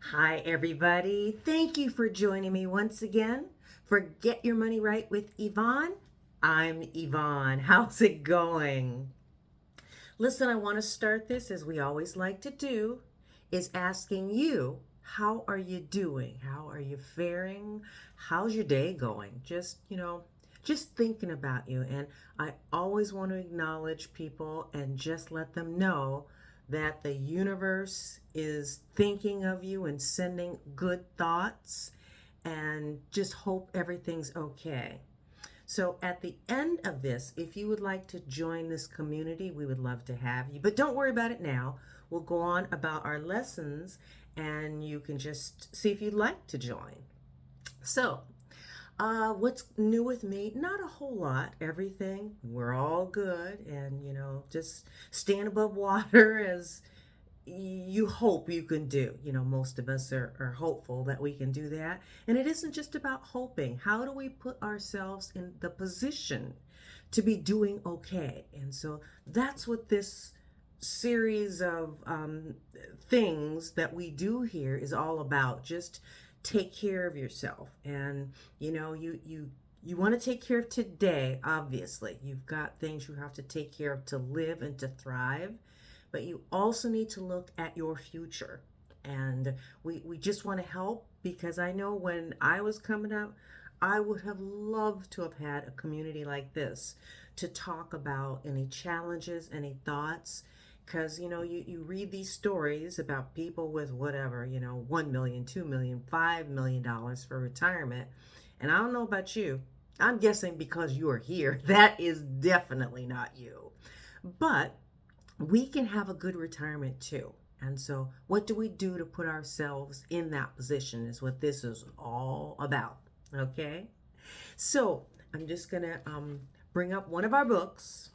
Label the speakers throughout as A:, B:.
A: Hi, everybody. Thank you for joining me once again for Get Your Money Right with Yvonne. I'm Yvonne. How's it going? Listen, I want to start this as we always like to do, is asking you, how are you doing? How are you faring? How's your day going? Just thinking about you. And I always want to acknowledge people and just let them know that the universe is thinking of you and sending good thoughts, and just hope everything's okay. So at the end of this, if you would like to join this community, we would love to have you. But don't worry about it now. We'll go on about our lessons and you can just see if you'd like to join. So, what's new with me? Not a whole lot. Everything, we're all good, and just staying above water as you hope you can do. Most of us are hopeful that we can do that. And it isn't just about hoping. How do we put ourselves in the position to be doing okay? And so that's what this series of things that we do here is all about. Just take care of yourself. And you want to take care of today. Obviously, you've got things you have to take care of to live and to thrive, but you also need to look at your future. And we just want to help, because I know when I was coming up, I would have loved to have had a community like this to talk about any challenges, any thoughts. Because you read these stories about people with whatever, 1 million, 2 million, $5 million for retirement. And I don't know about you. I'm guessing because you are here, that is definitely not you. But we can have a good retirement too. And so, what do we do to put ourselves in that position is what this is all about. Okay? So, I'm just going to bring up one of our books,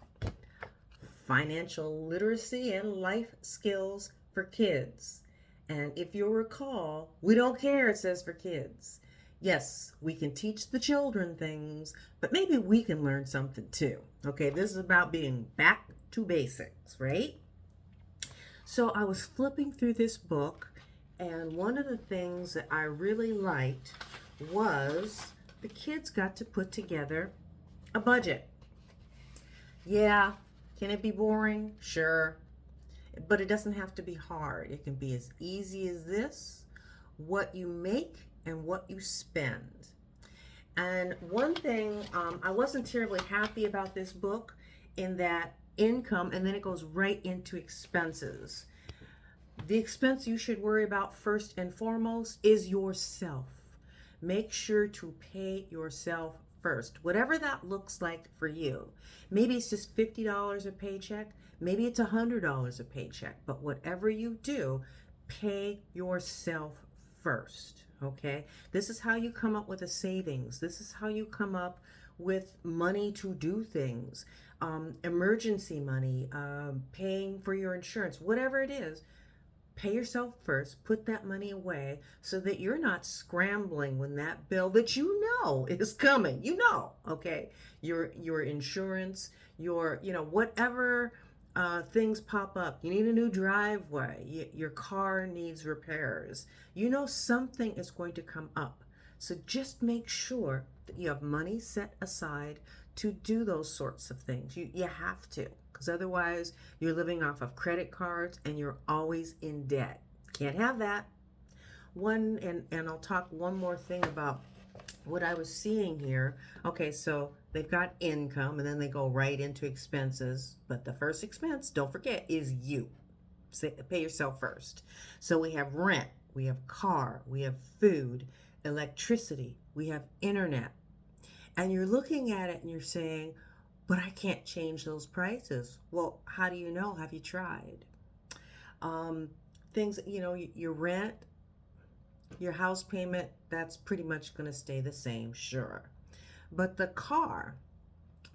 A: Financial Literacy and Life Skills for Kids. And if you'll recall, we don't care, it says for kids. Yes, we can teach the children things, but maybe we can learn something too. Okay, this is about being back to basics, right? So I was flipping through this book, and one of the things that I really liked was the kids got to put together a budget. Yeah, can it be boring? Sure. But it doesn't have to be hard. It can be as easy as this: what you make and what you spend. And one thing, I wasn't terribly happy about this book in that income, and then it goes right into expenses. The expense you should worry about first and foremost is yourself. Make sure to pay yourself first, whatever that looks like for you. Maybe it's just $50 a paycheck, maybe it's $100 a paycheck, but whatever you do, pay yourself first. Okay, this is how you come up with a savings. This is how you come up with money to do things, emergency money, paying for your insurance, whatever it is. Pay yourself first, put that money away so that you're not scrambling when that bill that is coming. Okay? Your insurance, whatever things pop up. You need a new driveway, your car needs repairs. Something is going to come up. So just make sure that you have money set aside to do those sorts of things. You have to, because otherwise you're living off of credit cards and you're always in debt. Can't have that. And I'll talk one more thing about what I was seeing here. Okay, so they've got income and then they go right into expenses. But the first expense, don't forget, is you. Pay yourself first. So we have rent, we have car, we have food, electricity, we have internet. And you're looking at it and you're saying, but I can't change those prices. Well, how do you know? Have you tried? Um, Things, your rent, your house payment, that's pretty much going to stay the same, sure. But the car,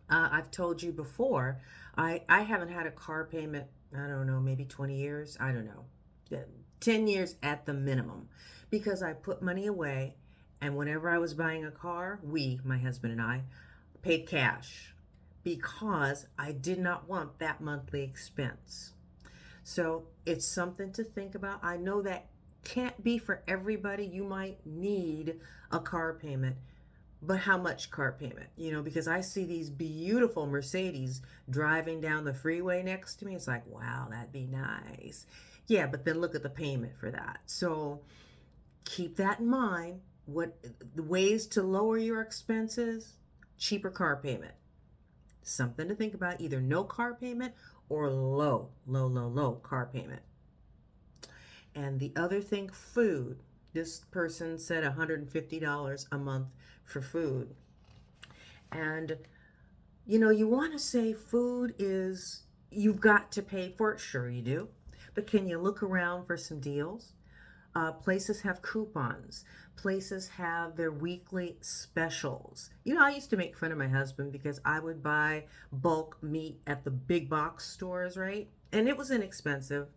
A: I've told you before, I haven't had a car payment, I don't know, maybe 20 years, I don't know, 10 years at the minimum, because I put money away. And whenever I was buying a car, my husband and I, paid cash because I did not want that monthly expense. So it's something to think about. I know that can't be for everybody. You might need a car payment, but how much car payment? Because I see these beautiful Mercedes driving down the freeway next to me. It's like, wow, that'd be nice. Yeah, but then look at the payment for that. So keep that in mind. What the ways to lower your expenses? Cheaper car payment. Something to think about. Either no car payment or low car payment. And the other thing, food. This person said $150 a month for food. And you want to say food is, you've got to pay for it. Sure you do. But can you look around for some deals? Places have coupons. Places have their weekly specials. I used to make fun of my husband because I would buy bulk meat at the big box stores, right? And it was inexpensive.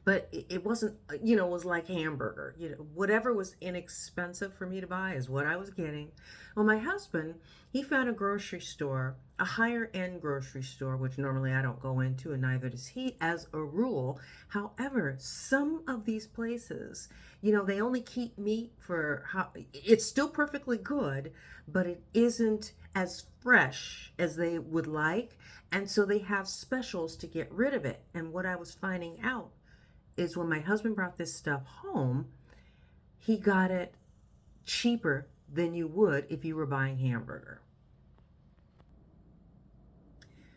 A: But it wasn't, it was like hamburger. Whatever was inexpensive for me to buy is what I was getting. Well, my husband, he found a grocery store, a higher end grocery store, which normally I don't go into, and neither does he, as a rule. However, some of these places, they only keep meat for it's still perfectly good, but it isn't as fresh as they would like. And so they have specials to get rid of it. And what I was finding out is when my husband brought this stuff home, he got it cheaper than you would if you were buying hamburger.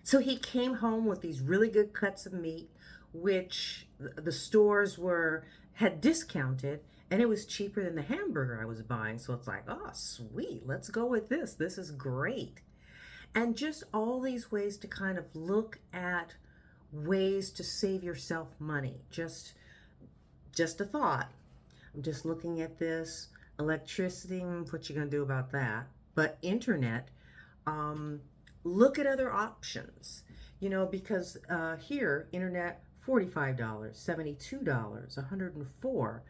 A: So he came home with these really good cuts of meat, which the stores had discounted, and it was cheaper than the hamburger I was buying. So it's like, oh, sweet, let's go with this. This is great. And just all these ways to kind of look at ways to save yourself money. Just a thought. I'm just looking at this. Electricity, what you gonna do about that? But internet, look at other options. Because here, internet, $45, $72, $104,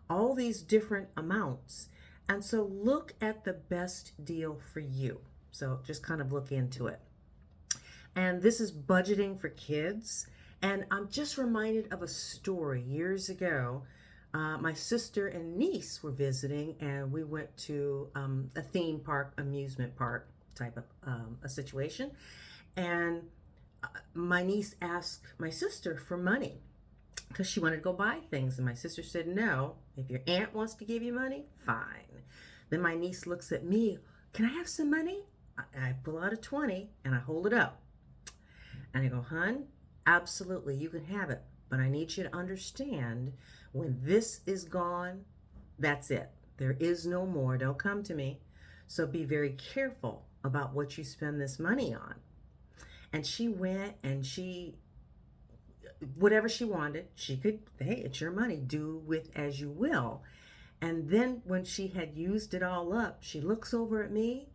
A: all these different amounts. And so look at the best deal for you. So just kind of look into it. And this is budgeting for kids. And I'm just reminded of a story years ago. My sister and niece were visiting, and we went to a theme park, amusement park type of a situation. And my niece asked my sister for money because she wanted to go buy things. And my sister said, no, if your aunt wants to give you money, fine. Then my niece looks at me, can I have some money? I pull out a 20 and I hold it up. And I go, hun, absolutely, you can have it. But I need you to understand, when this is gone, that's it. There is no more. Don't come to me. So be very careful about what you spend this money on. And she went and whatever she wanted, she could, hey, it's your money. Do with as you will. And then when she had used it all up, she looks over at me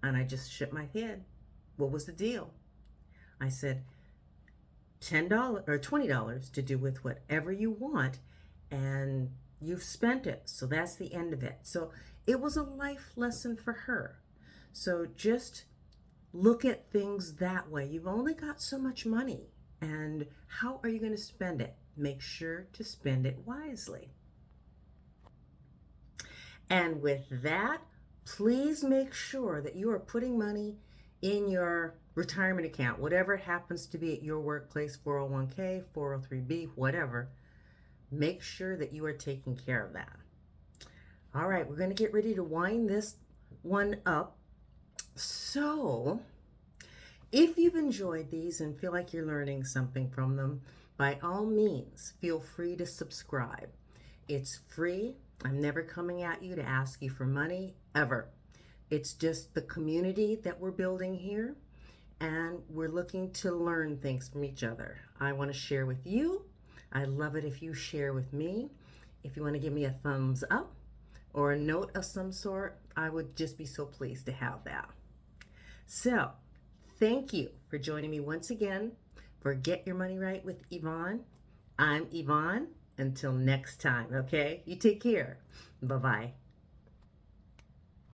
A: and I just shook my head. What was the deal? I said, $10 or $20 to do with whatever you want, and you've spent it. So that's the end of it. So it was a life lesson for her. So just look at things that way. You've only got so much money, and how are you going to spend it? Make sure to spend it wisely. And with that, please make sure that you are putting money in your retirement account, whatever it happens to be at your workplace, 401k, 403b, whatever. Make sure that you are taking care of that. All right, we're going to get ready to wind this one up. So, if you've enjoyed these and feel like you're learning something from them, by all means, feel free to subscribe. It's free. I'm never coming at you to ask you for money, ever. It's just the community that we're building here, and we're looking to learn things from each other. I want to share with you. I love it if you share with me. If you want to give me a thumbs up or a note of some sort, I would just be so pleased to have that. So, thank you for joining me once again for Get Your Money Right with Yvonne. I'm Yvonne. Until next time, okay? You take care. Bye-bye.